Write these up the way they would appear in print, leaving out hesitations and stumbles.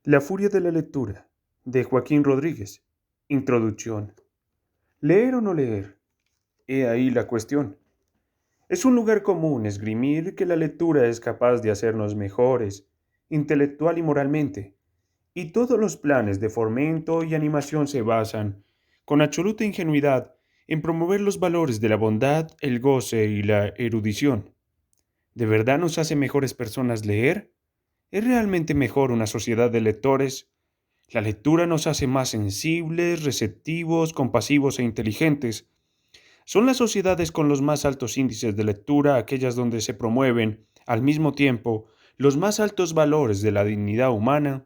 La furia de la lectura, de Joaquín Rodríguez. Introducción. ¿Leer o no leer? He ahí la cuestión. Es un lugar común esgrimir que la lectura es capaz de hacernos mejores, intelectual y moralmente, y todos los planes de fomento y animación se basan, con absoluta ingenuidad, en promover los valores de la bondad, el goce y la erudición. ¿De verdad nos hace mejores personas leer? ¿Es realmente mejor una sociedad de lectores? La lectura nos hace más sensibles, receptivos, compasivos e inteligentes. Son las sociedades con los más altos índices de lectura aquellas donde se promueven, al mismo tiempo, los más altos valores de la dignidad humana.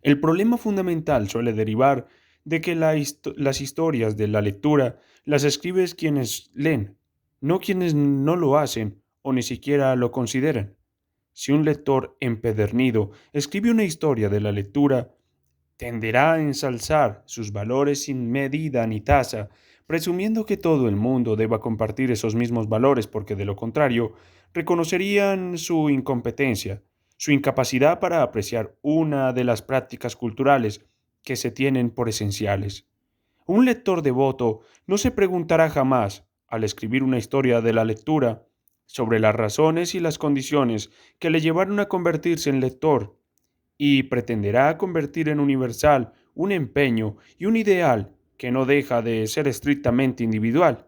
El problema fundamental suele derivar de que las historias de la lectura las escriben quienes leen, no quienes no lo hacen o ni siquiera lo consideran. Si un lector empedernido escribe una historia de la lectura, tenderá a ensalzar sus valores sin medida ni tasa, presumiendo que todo el mundo deba compartir esos mismos valores porque de lo contrario reconocerían su incompetencia, su incapacidad para apreciar una de las prácticas culturales que se tienen por esenciales. Un lector devoto no se preguntará jamás, al escribir una historia de la lectura, sobre las razones y las condiciones que le llevaron a convertirse en lector y pretenderá convertir en universal un empeño y un ideal que no deja de ser estrictamente individual.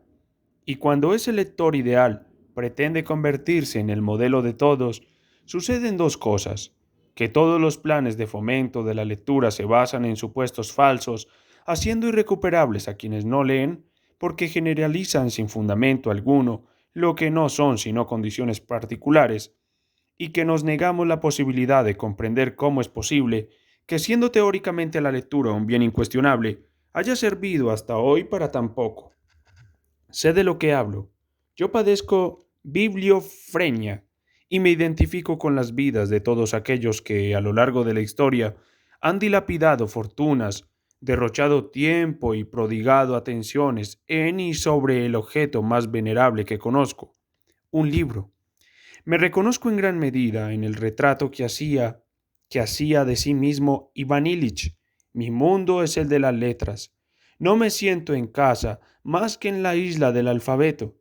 Y cuando ese lector ideal pretende convertirse en el modelo de todos, suceden dos cosas: que todos los planes de fomento de la lectura se basan en supuestos falsos, haciendo irrecuperables a quienes no leen, porque generalizan sin fundamento alguno lo que no son sino condiciones particulares, y que nos negamos la posibilidad de comprender cómo es posible que, siendo teóricamente la lectura un bien incuestionable, haya servido hasta hoy para tan poco. Sé de lo que hablo. Yo padezco bibliofrenia y me identifico con las vidas de todos aquellos que, a lo largo de la historia, han dilapidado fortunas, derrochado tiempo y prodigado atenciones en y sobre el objeto más venerable que conozco, un libro. Me reconozco en gran medida en el retrato que hacía de sí mismo Iván Ilich. Mi mundo es el de las letras. No me siento en casa más que en la isla del alfabeto.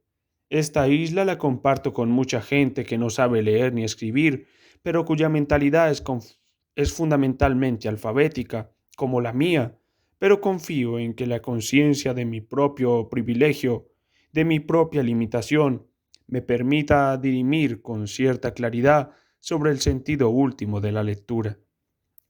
Esta isla la comparto con mucha gente que no sabe leer ni escribir, pero cuya mentalidad es fundamentalmente alfabética, como la mía, pero confío en que la conciencia de mi propio privilegio, de mi propia limitación, me permita dirimir con cierta claridad sobre el sentido último de la lectura.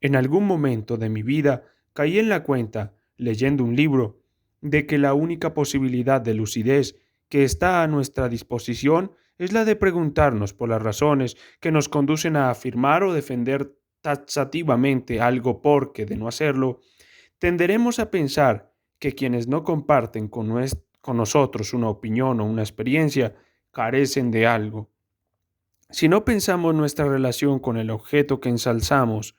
En algún momento de mi vida caí en la cuenta, leyendo un libro, de que la única posibilidad de lucidez que está a nuestra disposición es la de preguntarnos por las razones que nos conducen a afirmar o defender taxativamente algo porque, de no hacerlo, tenderemos a pensar que quienes no comparten con nosotros una opinión o una experiencia carecen de algo. Si no pensamos nuestra relación con el objeto que ensalzamos,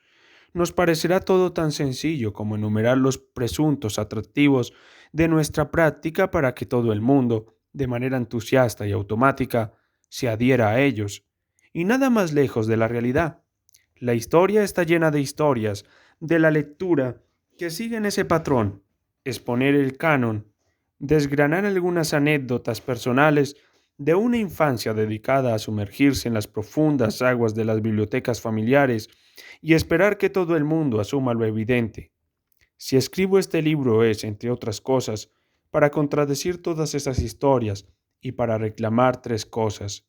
nos parecerá todo tan sencillo como enumerar los presuntos atractivos de nuestra práctica para que todo el mundo, de manera entusiasta y automática, se adhiera a ellos. Y nada más lejos de la realidad. La historia está llena de historias de la lectura que siguen ese patrón: exponer el canon, desgranar algunas anécdotas personales de una infancia dedicada a sumergirse en las profundas aguas de las bibliotecas familiares y esperar que todo el mundo asuma lo evidente. Si escribo este libro es, entre otras cosas, para contradecir todas esas historias y para reclamar tres cosas: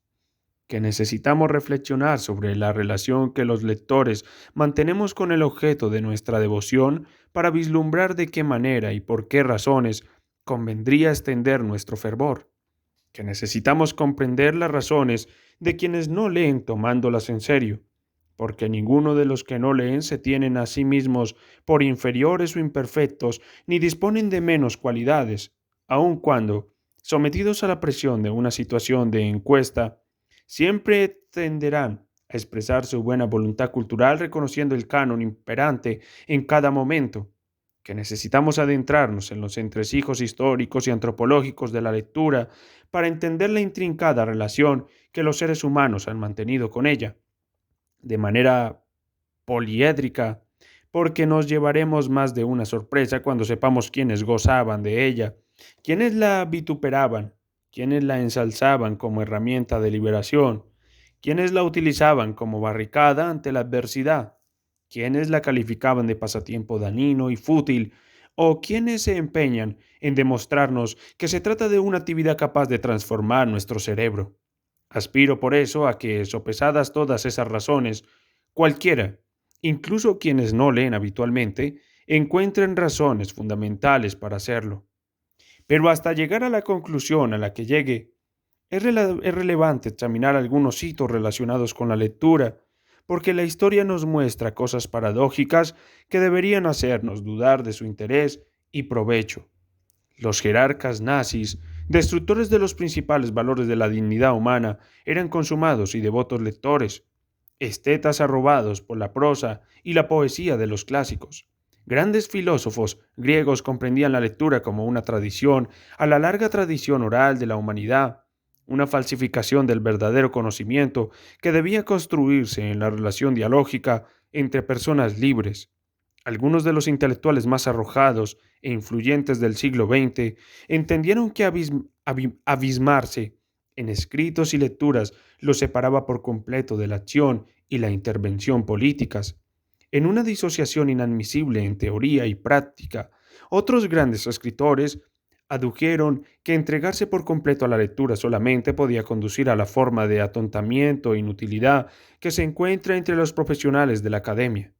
que necesitamos reflexionar sobre la relación que los lectores mantenemos con el objeto de nuestra devoción para vislumbrar de qué manera y por qué razones convendría extender nuestro fervor; que necesitamos comprender las razones de quienes no leen tomándolas en serio, porque ninguno de los que no leen se tienen a sí mismos por inferiores o imperfectos, ni disponen de menos cualidades, aun cuando, sometidos a la presión de una situación de encuesta, siempre tenderán a expresar su buena voluntad cultural reconociendo el canon imperante en cada momento; que necesitamos adentrarnos en los entresijos históricos y antropológicos de la lectura para entender la intrincada relación que los seres humanos han mantenido con ella, de manera poliédrica, porque nos llevaremos más de una sorpresa cuando sepamos quiénes gozaban de ella, quiénes la vituperaban, quiénes la ensalzaban como herramienta de liberación, quiénes la utilizaban como barricada ante la adversidad, quiénes la calificaban de pasatiempo dañino y fútil, o quienes se empeñan en demostrarnos que se trata de una actividad capaz de transformar nuestro cerebro. Aspiro por eso a que, sopesadas todas esas razones, cualquiera, incluso quienes no leen habitualmente, encuentren razones fundamentales para hacerlo. Pero hasta llegar a la conclusión a la que llegue, es relevante examinar algunos hitos relacionados con la lectura, porque la historia nos muestra cosas paradójicas que deberían hacernos dudar de su interés y provecho. Los jerarcas nazis, destructores de los principales valores de la dignidad humana, eran consumados y devotos lectores, estetas arrobados por la prosa y la poesía de los clásicos. Grandes filósofos griegos comprendían la lectura como una tradición a la larga tradición oral de la humanidad, una falsificación del verdadero conocimiento que debía construirse en la relación dialógica entre personas libres. Algunos de los intelectuales más arrojados e influyentes del siglo XX entendieron que abismarse en escritos y lecturas los separaba por completo de la acción y la intervención políticas. En una disociación inadmisible en teoría y práctica, otros grandes escritores adujeron que entregarse por completo a la lectura solamente podía conducir a la forma de atontamiento e inutilidad que se encuentra entre los profesionales de la academia.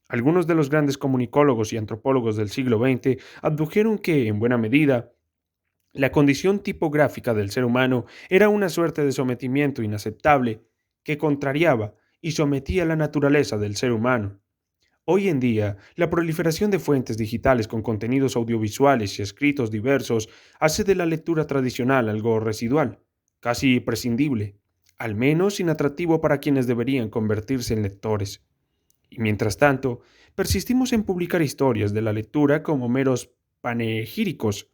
Algunos de los grandes comunicólogos y antropólogos del siglo XX abdujeron que, en buena medida, la condición tipográfica del ser humano era una suerte de sometimiento inaceptable que contrariaba y sometía la naturaleza del ser humano. Hoy en día, la proliferación de fuentes digitales con contenidos audiovisuales y escritos diversos hace de la lectura tradicional algo residual, casi prescindible, al menos inatractivo para quienes deberían convertirse en lectores. Y mientras tanto, persistimos en publicar historias de la lectura como meros panegíricos,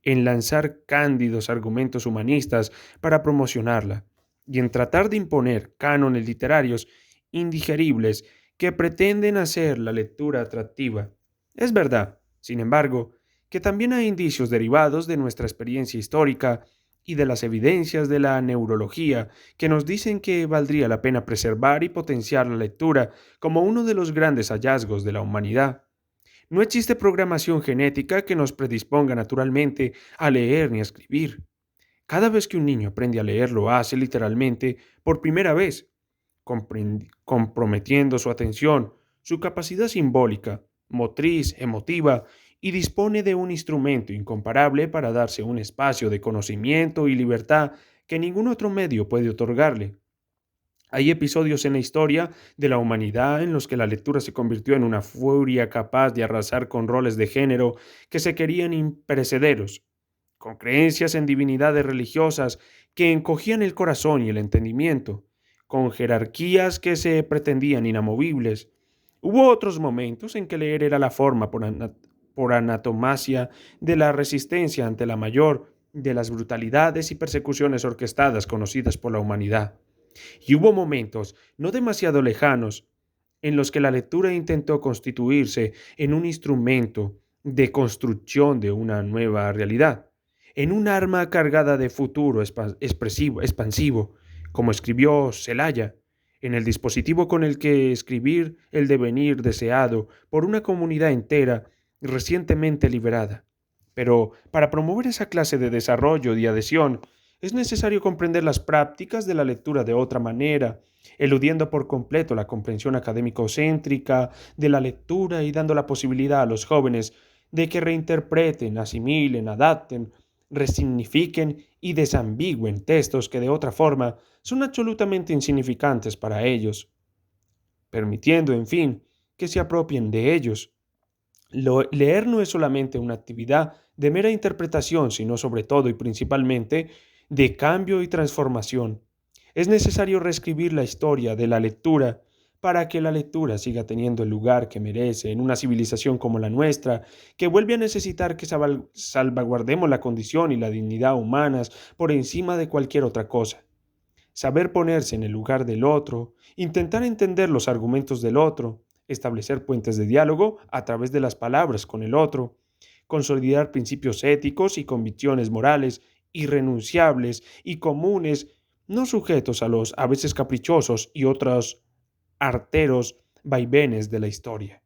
en lanzar cándidos argumentos humanistas para promocionarla, y en tratar de imponer cánones literarios indigeribles que pretenden hacer la lectura atractiva. Es verdad, sin embargo, que también hay indicios derivados de nuestra experiencia histórica y de las evidencias de la neurología que nos dicen que valdría la pena preservar y potenciar la lectura como uno de los grandes hallazgos de la humanidad. No existe programación genética que nos predisponga naturalmente a leer ni a escribir. Cada vez que un niño aprende a leer lo hace literalmente por primera vez, comprometiendo su atención, su capacidad simbólica, motriz, emotiva, y dispone de un instrumento incomparable para darse un espacio de conocimiento y libertad que ningún otro medio puede otorgarle. Hay episodios en la historia de la humanidad en los que la lectura se convirtió en una furia capaz de arrasar con roles de género que se querían imperecederos, con creencias en divinidades religiosas que encogían el corazón y el entendimiento, con jerarquías que se pretendían inamovibles. Hubo otros momentos en que leer era la forma por anatomasia de la resistencia ante la mayor de las brutalidades y persecuciones orquestadas conocidas por la humanidad. Y hubo momentos, no demasiado lejanos, en los que la lectura intentó constituirse en un instrumento de construcción de una nueva realidad, en un arma cargada de futuro expansivo, como escribió Celaya, en el dispositivo con el que escribir el devenir deseado por una comunidad entera recientemente liberada. Pero para promover esa clase de desarrollo y adhesión, es necesario comprender las prácticas de la lectura de otra manera, eludiendo por completo la comprensión académico-céntrica de la lectura y dando la posibilidad a los jóvenes de que reinterpreten, asimilen, adapten, resignifiquen y desambigüen textos que de otra forma son absolutamente insignificantes para ellos, permitiendo, en fin, que se apropien de ellos. Leer no es solamente una actividad de mera interpretación, sino sobre todo y principalmente de cambio y transformación. Es necesario reescribir la historia de la lectura para que la lectura siga teniendo el lugar que merece en una civilización como la nuestra, que vuelve a necesitar que salvaguardemos la condición y la dignidad humanas por encima de cualquier otra cosa. Saber ponerse en el lugar del otro, intentar entender los argumentos del otro, establecer puentes de diálogo a través de las palabras con el otro, consolidar principios éticos y convicciones morales irrenunciables y comunes, no sujetos a los a veces caprichosos y otros arteros vaivenes de la historia.